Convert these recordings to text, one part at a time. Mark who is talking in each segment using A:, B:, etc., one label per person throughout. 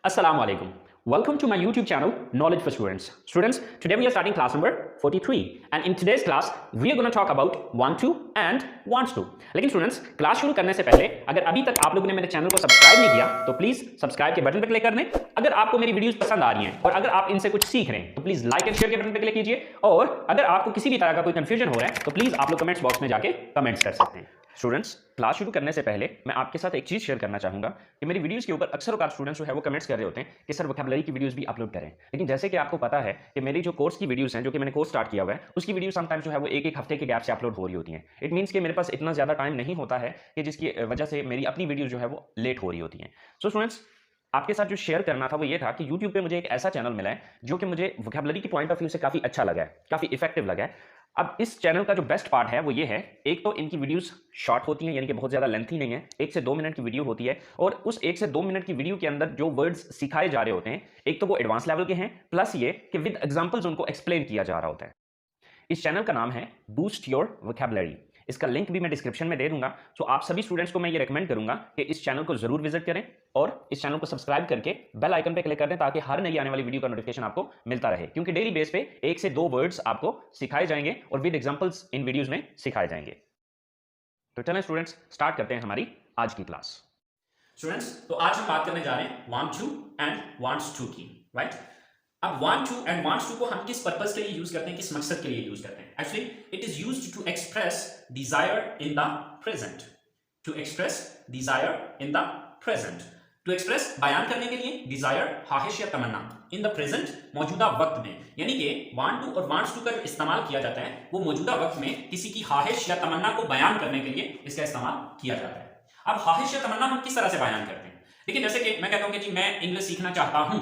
A: Assalamu alaikum. Welcome to my YouTube channel, Knowledge for Students. Students, today we are starting class number 43 and in today's class we are going to talk about want to and wants to. लेकिन students class शुरू करने से पहले अगर अभी तक आप लोगों ने मेरे चैनल को सब्सक्राइब नहीं किया तो प्लीज सब्सक्राइब के बटन पर क्लिक कर दें। अगर आपको मेरी वीडियोस पसंद आ रही हैं और अगर आप इनसे कुछ सीख रहे हैं तो प्लीज लाइक एंड शेयर के बटन पर क्लिक कीजिए और अगर आपको किसी भी तरह का कोई कंफ्यूजन हो रहा है तो प्लीज आप लोग कमेंट्स बॉक्स में जाके कमेंट्स कर सकते हैं। स्टूडेंट्स, क्लास शुरू करने से पहले मैं आपके साथ एक चीज शेयर करना चाहूंगा कि मेरी वीडियोस के ऊपर अक्सर औकात स्टूडेंट्स जो है वो कमेंट्स कर रहे होते हैं कि सर वोकैबुलरी की वीडियोस भी अपलोड करें। लेकिन जैसे कि आपको पता है कि मेरी जो कोर्स की वीडियोस हैं, जो कि मैंने कोर्स स्टार्ट किया हुआ है, उसकी वीडियो समटाइम्स जो है वो एक हफ्ते के गैप से अपलोड हो रही होती हैं। इट मीन्स कि मेरे पास इतना ज्यादा टाइम नहीं होता है कि जिसकी वजह से मेरी अपनी वीडियो जो है वो लेट हो रही होती हैं। सो स्टूडेंट्स, आपके साथ जो शेयर करना था वो ये था कि YouTube पे मुझे एक ऐसा चैनल मिला है जो कि मुझे वोकैबुलरी की पॉइंट ऑफ व्यू से काफी अच्छा लगा है, काफी इफेक्टिव लगा है। अब इस चैनल का जो बेस्ट पार्ट है वो ये है, एक तो इनकी वीडियोस शॉर्ट होती हैं, यानी कि बहुत ज्यादा लेंथी नहीं है, 1 से 2 मिनट की वीडियो होती है और उस 1 से 2 मिनट की वीडियो के अंदर जो वर्ड्स सिखाए जा रहे होते हैं एक तो वो एडवांस लेवल के हैं, प्लस ये कि विद एग्जांपल्स उनको एक्सप्लेन किया जा रहा होता है। इस चैनल का नाम है बूस्ट योर वोकैबुलरी। इसका लिंक भी मैं डिस्क्रिप्शन में दे दूंगा। सो आप सभी स्टूडेंट्स को मैं ये रेकमेंड करूंगा कि इस चैनल को जरूर विजिट करें और इस चैनल को सब्सक्राइब करके बेल आइकन पे क्लिक कर दें ताकि हर नई आने वाली वीडियो का नोटिफिकेशन आपको मिलता रहे, क्योंकि डेली बेस पे 1 से 2 वर्ड्स आपको सिखाए जाएंगे और विद एग्जांपल्स इन वीडियोस में सिखाए जाएंगे। तो चलें स्टूडेंट्स, स्टार्ट करते हैं हमारी आज की क्लास। स्टूडेंट्स, तो आज हम बात करने जा रहे हैं want to and wants to की, राइट? अब want to and wants to को हम किस पर्पस के लिए यूज करते हैं, किस मकसद के लिए यूज करते हैं? Actually it is used to express desire in the present. To express desire in the present, to express बयान करने के लिए, डिजायर ख्वाहिश या तमन्ना, इन द प्रेजेंट मौजूदा वक्त में। यानी कि want to और wants to का जो इस्तेमाल किया जाता है वो मौजूदा वक्त में किसी की ख्वाहिश या तमन्ना को बयान करने के लिए इसका इस्तेमाल किया जाता है। अब ख्वाहिश या तमन्ना हम किस तरह से बयान करते हैं? देखिए, जैसे कि मैं कहता हूं कि जी मैं इंग्लिश सीखना चाहता हूं,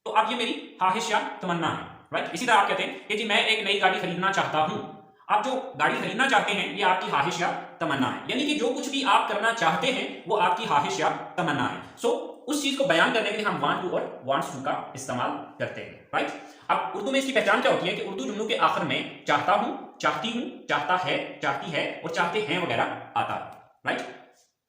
A: तो अब ये मेरी ख्वाहिश या तमन्ना है, राइट? इसी तरह आप कहते हैं कि जी मैं एक नई गाड़ी खरीदना चाहता हूं। आप जो गाड़ी खरीदना चाहते हैं ये आपकी ख्वाहिश या तमन्ना है, यानी कि जो कुछ भी आप करना चाहते हैं वो आपकी ख्वाहिश या तमन्ना है। सो उस चीज को बयान करने के लिए हम वांट टू और वांट्स टू का इस्तेमाल करते हैं, राइट? अब उर्दू में इसकी पहचान क्या होती है कि उर्दू जुमलों के आखिर में चाहता हूं, चाहती हूं, चाहता है, चाहती है और चाहते हैं वगैरह आता है, राइट?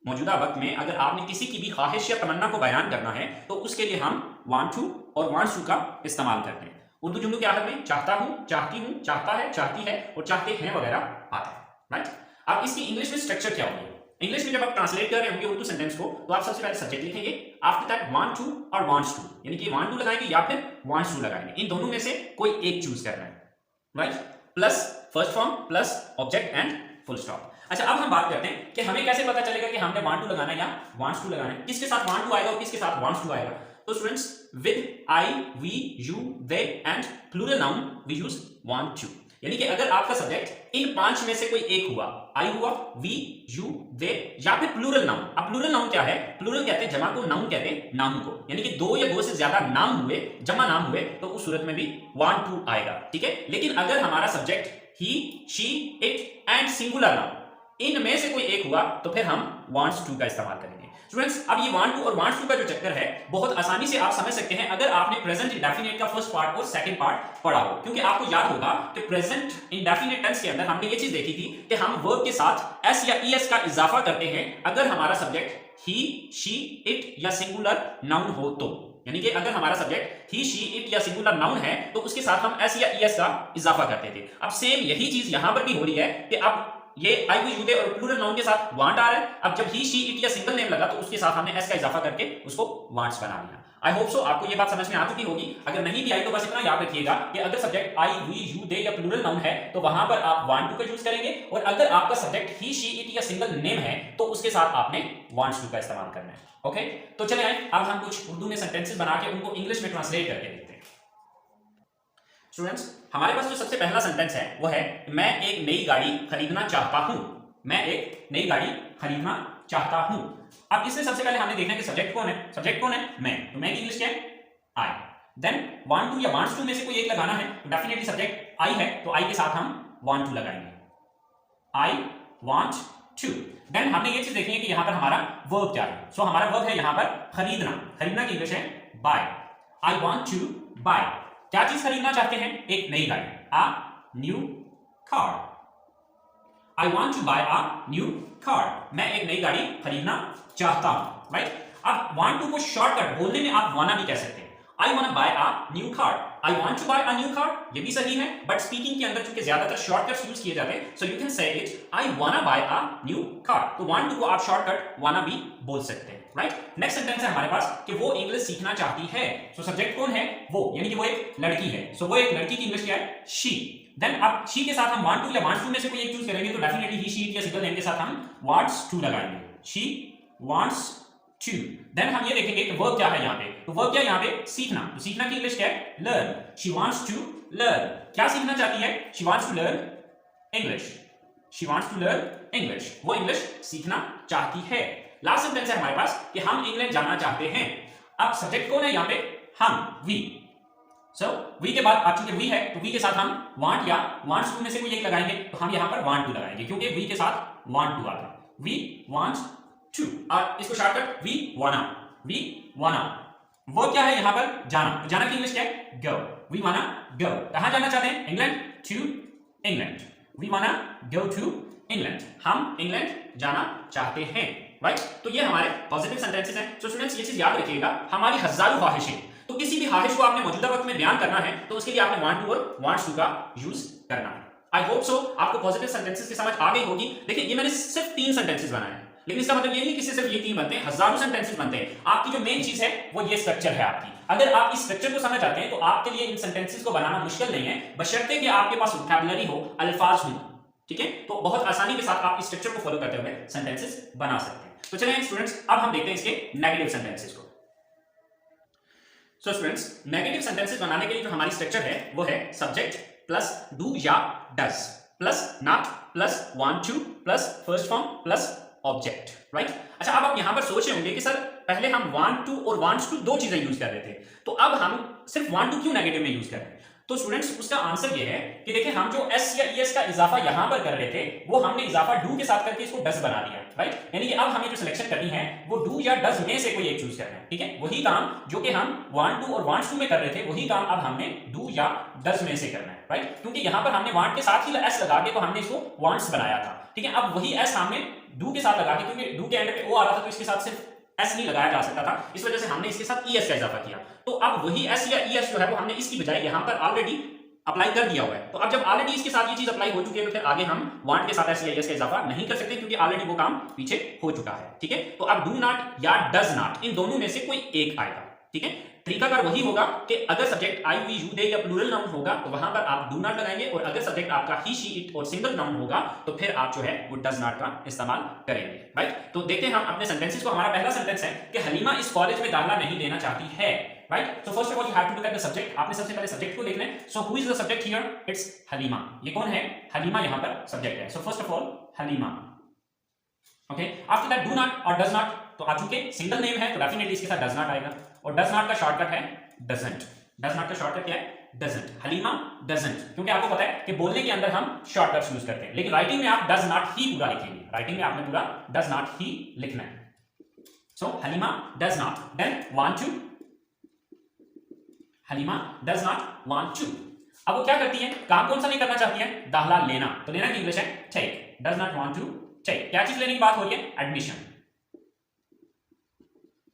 A: मौजूदा वक्त में अगर आपने किसी की भी ख्वाहिश या तमन्ना को बयान करना है तो उसके लिए हम वांट टू और वांट्स टू का इस्तेमाल करते हैं। उर्दू जुमलों के आखिर में चाहता हूं, चाहती हूं, चाहता है, चाहती है और चाहते हैं वगैरह आता है, राइट? अब इसकी इंग्लिश में स्ट्रक्चर क्या होगी? इंग्लिश में जब आप ट्रांसलेट कर रहे होंगे उर्दू सेंटेंस को तो आप सबसे पहले सब्जेक्ट लिखेंगे, आफ्टर दैट वांट टू और वांट्स टू, यानी कि वांट टू लगाएंगे या फिर वांट्स टू लगाएंगे। इन दोनों में से कोई एक चूज करना है, right? Plus first form plus object and full stop. अच्छा, अब हम बात करते हैं कि हमें कैसे पता चलेगा कि हमने वांट टू लगाना है या वांट्स टू लगाना है, किसके साथ वांट टू आएगा और किसके साथ वांट्स टू आएगा। तो students, with I, we, you, they and plural noun we use want to. यानी कि अगर आपका सब्जेक्ट इन 5 में से कोई एक हुआ, आई हुआ, वी, यू, दे या फिर प्लूरल नाउन। अब प्लूरल नाउन क्या है? प्लूरल कहते हैं जमा को, नाउन कहते हैं नाउन को, यानी कि 2 या 2 से ज्यादा नाम हुए, जमा नाम हुए तो उस सूरत में भी वांट टू आएगा, ठीक है? लेकिन अगर हमारा subject he, she, it and singular noun इनमें से कोई एक हुआ तो फिर हम वांट्स टू का इस्तेमाल करेंगे। स्टूडेंट्स, अब ये वांट टू और वांट्स टू का जो चक्कर है बहुत आसानी से आप समझ सकते हैं अगर आपने प्रेजेंट इंडेफिनिट का फर्स्ट पार्ट और सेकंड पार्ट पढ़ा हो, क्योंकि आपको याद होगा कि प्रेजेंट इंडेफिनिट टेंस के अंदर हमने ये चीज देखी थी कि हम वर्ब के साथ एस या ईएस का इजाफा करते हैं अगर हमारा सब्जेक्ट ही, शी, इट या सिंगुलर नाउन हो तो। यानी कि अगर हमारा सब्जेक्ट ही, शी, इट या सिंगुलर नाउन है तो उसके साथ हम एस या ईएस का इजाफा करते थे। अब सेम यही चीज यहां पर भी हो रही है कि अब ये आई, वी, यू, दे और प्लूरल नाउन के साथ वांट आ रहा है। अब जब ही, शी, इट या सिंगल नेम लगा तो उसके साथ हमने एस का इजाफा करके उसको वांट्स बना लिया। आई होप सो आपको ये बात समझ में आ चुकी होगी। अगर नहीं भी आई तो बस इतना याद रखिएगा कि अगर subject I, we, you, they या प्लूरल नाउन है तो वहां पर आप वांट टू का यूज करेंगे और अगर आपका सब्जेक्ट ही, शी, इट या सिंगल नेम है तो उसके साथ आपने वांट्स टू का इस्तेमाल करना है। ओके, तो चले आए अब हम कुछ उर्दू में सेंटेंसेस बना के उनको इंग्लिश में ट्रांसलेट करके देखते हैं। स्टूडेंट्स, हमारे पास जो सबसे पहला सेंटेंस है वो है मैं एक नई गाड़ी खरीदना चाहता हूं। मैं एक नई गाड़ी खरीदना चाहता हूं। अब इसमें सबसे पहले हमने देखना है कि सब्जेक्ट कौन है। सब्जेक्ट कौन है? मैं। तो मैं की इंग्लिश क्या है? आई। देन वांट टू या वांट्स टू में से कोई एक लगाना है तो डेफिनेटली सब्जेक्ट आई है तो आई के साथ हम वांट टू लगाएंगे, आई वांट टू। देन हमने ये चीज देखनी है कि यहां पर हमारा वर्ब क्या है। सो हमारा वर्ब है यहां पर खरीदना। खरीदना की इंग्लिश है buy. I want to buy. क्या चीज खरीदना चाहते हैं? एक नई गाड़ी, a new car. I want to buy a new car. मैं एक नई गाड़ी खरीदना चाहता हूं, राइट? अब वांट टू को शॉर्टकट बोलने में आप वाना भी कह सकते हैं। I want buy a new car, I want to buy a new car, ये भी सही है, बट स्पीकिंग के अंदर चूंकि ज्यादातर शॉर्टकट्स यूज किए जाते हैं, so you can say it I want buy a new car. तो वांट टू को आप शॉर्टकट वाना भी बोल सकते हैं, राइट। नेक्स्ट सेंटेंस है हमारे पास कि वो इंग्लिश सीखना चाहती है। सो सब्जेक्ट कौन है? वो, यानी कि वो एक लड़की है। सो वो एक लड़की की इंग्लिश क्या है? शी। देन अब शी के साथ हम वांट टू या वांट्स टू में से कोई एक चूज करेंगे तो डेफिनेटली ही शी इट या सिंगल नेम के साथ हम वांट्स टू लगाएंगे, शी वांट्स टू। देन हम ये देखेंगे कि वर्ब क्या है यहाँ पे। तो वर्ब क्या है यहाँ पे? सीखना। तो सीखना की इंग्लिश क्या है? Learn. She wants to learn. क्या सीखना चाहती है? She wants to learn English. She wants to learn English. वो इंग्लिश सीखना चाहती है। लास्ट सेंटेंस है हमारे पास कि हम इंग्लैंड जाना चाहते हैं। अब सब्जेक्ट कौन है यहाँ पे? हम, वी। सो वी के बाद आप चूंकि वी है तो वी के साथ हम वांट या वांट्स टू में से कोई एक लगाएंगे, तो हम यहाँ पर वांट टू लगाएंगे क्योंकि वी के साथ वांट टू आता है। वी वांट टू, और इसको शॉर्टकट वी वाना, वी वाना। वो क्या है यहाँ पर? जाना। जाना की इंग्लिश क्या है? गो। वी वाना गो। कहां जाना चाहते हैं? England, to England. We wanna go to England. हम इंग्लैंड जाना चाहते हैं, राइट। तो ये हमारे पॉजिटिव सेंटेंसेस हैं। सो स्टूडेंट्स ये चीज याद रखिएगा, हमारी हजारों ख्वाहिशें, तो किसी भी ख्वाहिश को आपने मौजूदा वक्त में बयान करना है तो उसके लिए आपने वांट टू और वांट्स टू का यूज करना है। आई होप सो आपको पॉजिटिव सेंटेंसेस की समझ आ गई होगी। देखिए ये मैंने सिर्फ 3 सेंटेंसेस बनाए हैं, लेकिन इसका मतलब ये नहीं कि सिर्फ ये 3 बनते हैं, हजारों सेंटेंसेस बनते हैं। आपकी जो मेन चीज है वो ये स्ट्रक्चर है आपकी। अगर आप इस स्ट्रक्चर को समझ जाते हैं तो आपके लिए इन सेंटेंसेस को बनाना मुश्किल नहीं है, बशर्ते कि आपके पास वोकैबुलरी हो, अल्फाज हो, ठीक है। तो बहुत आसानी के साथ आप इस स्ट्रक्चर को फॉलो करते हुए सेंटेंसेस बना सकते हैं। तो चलिए स्टूडेंट्स अब हम देखते हैं इसके नेगेटिव सेंटेंसेस को। सो स्टूडेंट्स नेगेटिव सेंटेंसेस बनाने के लिए जो हमारी स्ट्रक्चर है वो है सब्जेक्ट प्लस डू या does plus not plus want two plus first form plus object, right. अच्छा अब आप यहां पर सोच रहे होंगे कि सर पहले हम वांट टू और वांट्स टू 2 चीजें यूज कर रहे थे, तो अब हम सिर्फ वांट टू क्यों नेगेटिव में यूज कर रहे हैं? तो स्टूडेंट्स उसका आंसर ये है कि देखिए हम जो एस या ईएस का इजाफा यहां पर कर रहे थे वो हमने इजाफा डू के साथ करके इसको डज बना दिया, राइट। यानी कि अब हमें जो सिलेक्शन करनी है वो डू या डज में से कोई एक चूज करना है, ठीक है। वही काम जो कि हम वांट टू और वांट्स टू में कर रहे थे वही काम अब हमने डू या डज में से करना है, राइट। क्योंकि यहां पर हमने वांट के साथ ही एस लगा के तो हमने इसको वांट्स बनाया था, ठीक है। अब वही एस हमने डू के साथ लगा के, क्योंकि डू के एंड पे ओ आ रहा था तो इसके साथ सिर्फ एस नहीं लगाया जा सकता था, इस वजह से हमने इसके साथ ईएस का इजाफा किया। तो अब वही एस या ईएस जो है वो हमने इसकी बजाय यहां पर ऑलरेडी अप्लाई कर दिया हुआ है। तो अब जब ऑलरेडी इसके साथ ये चीज अप्लाई हो चुकी है तो फिर आगे हम वांट के साथ एस या ईएस का इजाफा नहीं कर सकते क्योंकि ऑलरेडी वो काम पीछे हो चुका है, ठीक है। तो अब डू नॉट या डज नॉट इन दोनों में से कोई एक आएगा, ठीक है। तरीकाकार वही होगा कि अगर subject I we you they या प्लूरल नाउन होगा तो वहां पर आप डू नॉट लगाएंगे, और अगर सब्जेक्ट आपका ही शी इट और सिंगल नाउन होगा तो फिर आप जो है वो डज नॉट का इस्तेमाल करेंगे, राइट। तो देखते हैं हम अपने सेंटेंसेस को। हमारा पहला सेंटेंस है कि हलीमा इस कॉलेज में दाखिला नहीं लेना चाहती है, right. So first of all you have to look at the subject. आपने सबसे पहले सब्जेक्ट को देखना है। So who is the subject here? It's Halima. ये कौन है? हलीमा यहां पर सब्जेक्ट है। So first of all Halima, okay. After that do not और डज नॉट, तो आप चूंकि सिंगल नेम है तो डेफिनेटली इसके साथ डज नॉट आएगा, और डज नॉट का शॉर्टकट है डजंट। डज नॉट का शॉर्टकट क्या है? डजंट। हलीमा डजंट, क्योंकि आपको पता है कि बोलने के अंदर हम शॉर्टकट्स यूज करते हैं, लेकिन राइटिंग में आप डज नॉट ही पूरा लिखेंगे। राइटिंग में आपने पूरा डज नॉट ही लिखना है। So Halima does not. Then want to, Halima does not want to. अब वो क्या करती है? काम कौन सा नहीं करना चाहती है? दाखिला लेना। तो लेना की इंग्लिश है take. Does not want to take. क्या चीज लेने की बात हो रही है? Admission.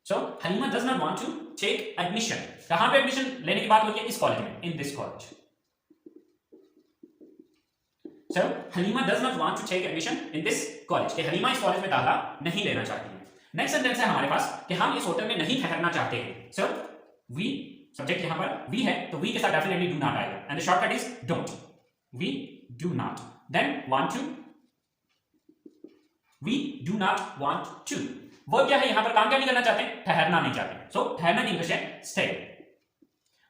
A: So Halima does not want to take admission. कहां पे एडमिशन लेने की बात हो रही है? इस कॉलेज में, in this college. So Halima does not want to take admission in this college, कि हलीमा इस कॉलेज में दाखिला नहीं लेना चाहती है। नेक्स्ट सेंटेंस है हमारे पास कि हम इस होटल में नहीं ठहरना चाहते हैं। सो वी, सब्जेक्ट यहां पर वी है तो वी के साथ डेफिनेटली डू नॉट आएगा, and the shortcut is don't. We do not. Then want to, we do not want to. वो क्या है? यहां पर काम क्या नहीं करना चाहते? ठहरना नहीं चाहते। सो ठहरना की इंग्लिश है stay.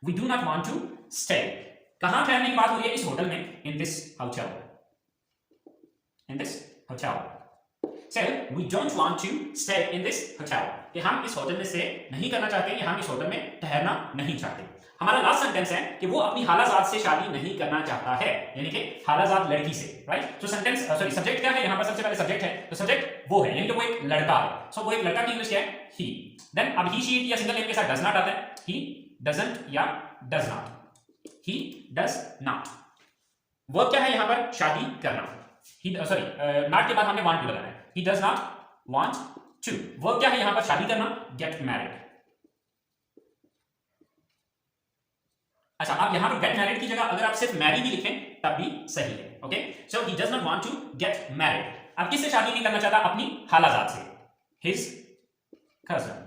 A: We do not want to stay. कहां ठहरने की बात हो रही है? इस होटल में, in this hotel. In this hotel. So we don't want to stay in this hotel, कि हम इस होटल में स्टे नहीं करना चाहते, कि हम इस होटल में ठहरना नहीं चाहते। हमारा लास्ट सेंटेंस है कि वो अपनी खालाजाद से शादी नहीं करना चाहता है, यानी कि खालाजाद लड़की से, राइट। तो सेंटेंस सॉरी सब्जेक्ट क्या है? यहां पर सबसे पहले सब्जेक्ट है, तो सब्जेक्ट वो है, यानी कि वो एक लड़का है। सो वो एक लड़का की इंग्लिश क्या है? ही। देन अब ही शी इट या सिंगल नेम के साथ डज नॉट आता है। ही डजंट या does not. He does not. वो क्या है यहां पर? शादी करना। ही सॉरी नॉट के बाद हमने वांट टू लगाना है। He does not want to. Verb क्या है यहां पर? शादी करना, गेट मैरिड। अच्छा, आप यहां पर गेट मैरिड की जगह अगर आप सिर्फ मैरी भी लिखें तब भी सही है। Okay, so he does not want to get married. अब किससे शादी नहीं करना चाहता? अपनी खालाजाद से, his cousin,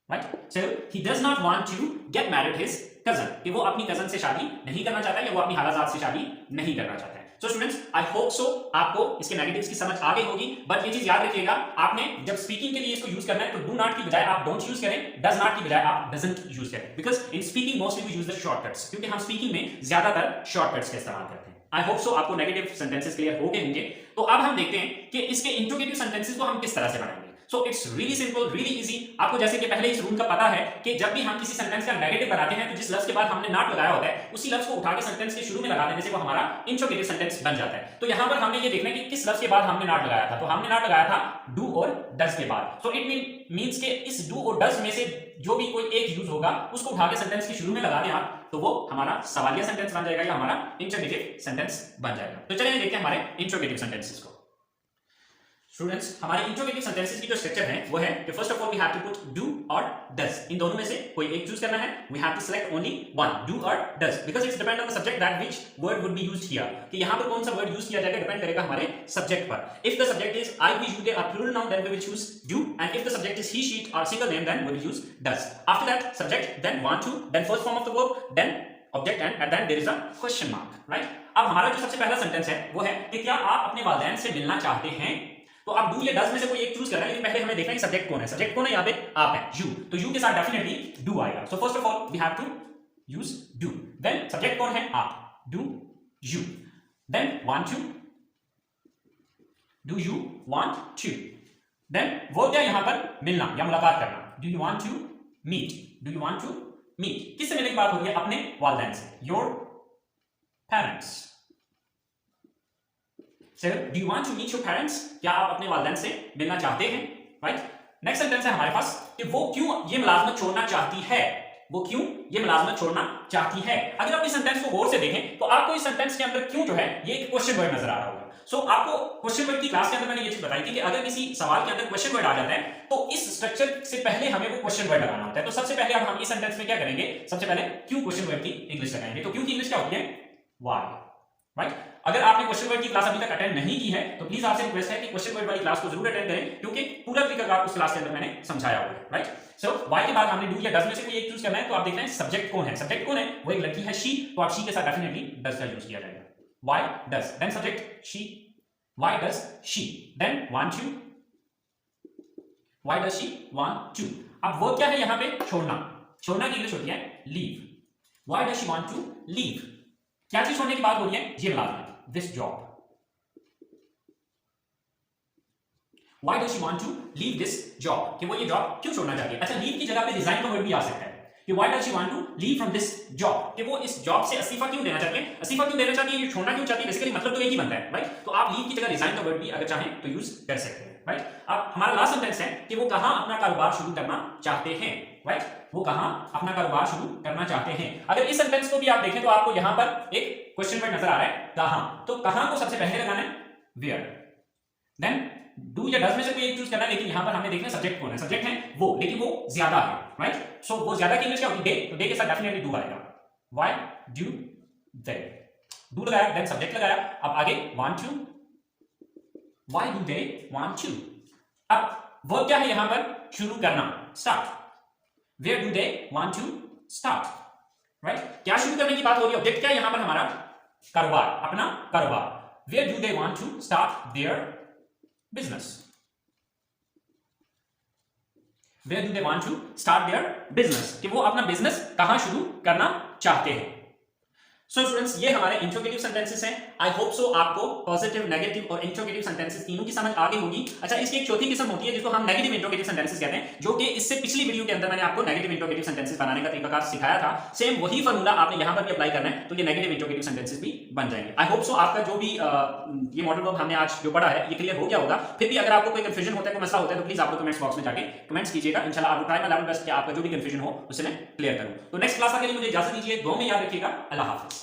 A: right? So he does not want to get married his cousin, कि वो अपनी कजन से शादी नहीं करना चाहता है या वो अपनी खालाजाद से शादी नहीं करना चाहता है। So students, I hope so आपको इसके नेगेटिव्स की समझ आ गई होगी। बट ये चीज याद रखिएगा, आपने जब स्पीकिंग के लिए इसको यूज करना है तो डू नॉट की बजाय आप डोंट यूज करें, डज नॉट की बजाय आप डजंट यूज करें, because in speaking mostly we use the shortcuts, क्योंकि हम स्पीकिंग में ज्यादातर शॉर्टकट्स का इस्तेमाल करते हैं। आई होप सो आपको नेगेटिव सेंटेंसेस क्लियर हो गए होंगे। तो अब हम देखते हैं कि इसके इंट्रोगेटिव सेंटेंसेस को हम किस तरह से बनाएंगे। So it's really simple, really easy. आपको जैसे कि पहले इस रूल का पता है कि जब भी हम किसी सेंटेंस का नेगेटिव बनाते हैं तो जिस लफ्ज के बाद हमने नॉट लगाया होता है उसी लफ्ज को उठा के सेंटेंस के शुरू में लगा देने से वो हमारा इंट्रोगेटिव सेंटेंस बन जाता है। तो यहां पर हमने ये देखना है कि किस लफ्ज के बाद हमने नॉट लगाया था। तो हमने नॉट लगाया था डू और डज के बाद। सो इट मींस के इस डू और डज में से जो भी कोई एक यूज होगा उसको उठा के सेंटेंस के शुरू में लगा दें आप, तो वो हमारा सवालिया सेंटेंस बन जाएगा या हमारा इंट्रोगेटिव सेंटेंस बन जाएगा। तो चलिए देखते हैं हमारे इंट्रोगेटिव सेंटेंसेस को। स्टूडेंट्स, हमारे इंट्रोगेटिव सेंटेंसेस की जो स्ट्रक्चर है वो है कि first of all we have to put do और डज। इन दोनों में से कोई एक चूज करना है। We have to select only one, do और does, because it's depend on the subject that which word would be used here, कि यहां पर कौन सा वर्ड यूज किया जाएगा डिपेंड करेगा हमारे सब्जेक्ट पर। If the subject is I, we, you, they are plural noun, then we will choose do, and if the subject is he, she, it और single name, then we will use does. After that subject, then want to, then first form of the verb, then object, and then there is a question mark, right? अब हमारा जो सबसे पहला sentence है वो है कि क्या आप अपने वालिदैन से मिलना चाहते हैं। तो आप डू या डज में से कोई एक चूज करना है, लेकिन पहले हमें देखना है कि सब्जेक्ट कौन है। सब्जेक्ट कौन है यहाँ पे? आप है, यू। तो यू के साथ डेफिनेटली डू आएगा। So first of all we have to use do. Then subject कौन है? आप, do you. Then want to, do you want to. Then verb क्या यहां पर? मिलना या मुलाकात करना, do you want to meet, do you want to meet. किससे मिलने की बात हो रही है? अपने वालिदैन से, your parents. So, do you want to meet your parents? क्या आप अपने वालिदैन से मिलना चाहते हैं? राइट? नेक्स्ट सेंटेंस है हमारे पास कि वो क्यों ये मुलाजमत छोड़ना चाहती है। वो क्यों ये मुलाजमत छोड़ना चाहती है। अगर आप इस सेंटेंस को गौर से देखें तो आपको इस सेंटेंस के अंदर क्यों जो है ये एक क्वेश्चन वर्ड नजर आ रहा होगा। सो आपको क्वेश्चन वर्ड की क्लास के अंदर मैंने ये चीज बताई थी कि अगर किसी सवाल के अंदर क्वेश्चन वर्ड आ जाता है तो इस स्ट्रक्चर से पहले हमें वो क्वेश्चन वर्ड लगाना होता है। तो सबसे पहले अब हम इस सेंटेंस में क्या करेंगे? सबसे पहले क्यों क्वेश्चन वर्ड की इंग्लिश लगाएंगे। तो क्यों की इंग्लिश क्या होती है? Why, right? अगर आपने क्वेश्चन वर्ड की क्लास अभी तक अटेंड नहीं की है तो प्लीज आपसे रिक्वेस्ट है कि क्वेश्चन वर्ड वाली क्लास को जरूर अटेंड करें, क्योंकि पूरा तरीका उस क्लास के अंदर मैंने समझाया हुआ है। राइट? सो व्हाई के बाद हमने डू या डज में से कोई एक चूज करना है। तो आप देख रहे हैं सब्जेक्ट कौन है? सब्जेक्ट कौन है? वो एक लड़की है, शी। तो आप शी के साथ डेफिनेटली डज का यूज किया जाएगा, why does. Then subject she, why does she. Then want to, why does she want to. अब वो क्या है यहाँ पे? छोड़ना। छोड़ना की इंग्लिश होती है leave, why does she want to leave. क्या चीज छोड़ने की बात हो रही है? ये मुलाजमत, this job. Why does she want to leave this job? कि वो ये जॉब क्यों छोड़ना चाहती है। अच्छा, लीव की जगह पे रिजाइन का वर्ड भी आ सकता है कि why does she want to leave from this job, कि वो इस जॉब से इस्तीफा क्यों देना चाहती है। इस्तीफा क्यों देना चाहती है, ये छोड़ना क्यों चाहती है, बेसिकली मतलब तो एक ही बनता है, राइट? तो आप लीव की जगह रिजाइन का वर्ड भी अगर चाहें तो यूज कर सकते हैं, राइट? अब हमारा लास्ट सेंटेंस है कि वो कहां अपना कारोबार शुरू करना चाहते हैं, राइट? वो कहां अपना कारोबार शुरू करना चाहते हैं। अगर इस सेंटेंस को भी आप देखें तो आपको यहां पर एक क्वेश्चन वर्ड नजर आ रहा है, कहां। तो कहां को सबसे पहले लगाना है, वेयर। देन डू या डज में से कोई एक चूज करना है, लेकिन यहां पर हमने देखना सब्जेक्ट कौन है। सब्जेक्ट है वो, लेकिन वो ज्यादा है, राइट? सो वो ज्यादा की इंग्लिश क्या होती है? दे। तो दे के साथ डेफिनेटली डू आएगा, व्हाई डू दे। डू लगाया, देन सब्जेक्ट लगाया। अब आगे want to, why do they want to. अब वर्ब क्या है यहां पर? शुरू करना, start. Where do they want to start, right? क्या शुरू करने की बात हो रही है? ऑब्जेक्ट क्या है यहां पर? हमारा कारोबार, अपना कारोबार। Where do they want to start their business? Where do they want to start their business? कि वो अपना बिजनेस कहां शुरू करना चाहते हैं। सो स्टूडेंट्स, ये हमारे इंट्रोगेटिव सेंटेंसेस हैं। आई होप सो आपको पॉजिटिव, नेगेटिव और इंट्रोगेटिव सेंटेंसेस तीनों की समझ आ गई होगी। अच्छा, इसकी एक चौथी किस्म होती है जिसको हम नेगेटिव इंट्रोगेटिव सेंटेंसेस कहते हैं, जो कि इससे पिछली वीडियो के अंदर मैंने आपको नेगेटिव इंट्रोगेटिव सेंटेंसेस बनाने का तरीकाकार सिखाया था। सेम वही फॉर्मूला आपने यहां पर भी अप्लाई करना है, तो ये नेगेटिव इंट्रोगेटिव सेंटेंसेस भी बन जाएंगे। आई होप सो आपका जो भी ये मॉडल वर्ब हमने आज जो पढ़ा है ये क्लियर हो गया होगा। फिर भी अगर आपको कोई कंफ्यूजन होता है, कोई मसला होता है, तो प्लीज आप लोग कमेंट्स बॉक्स में जाके कमेंट्स कीजिएगा। इंशाल्लाह I will try my level best कि आपका जो भी कंफ्यूजन हो उसे मैं क्लियर करूं। तो नेक्स्ट क्लास के लिए मुझे इजाजत दीजिए। दुआ में याद रखिएगा। अल्लाह हाफिज।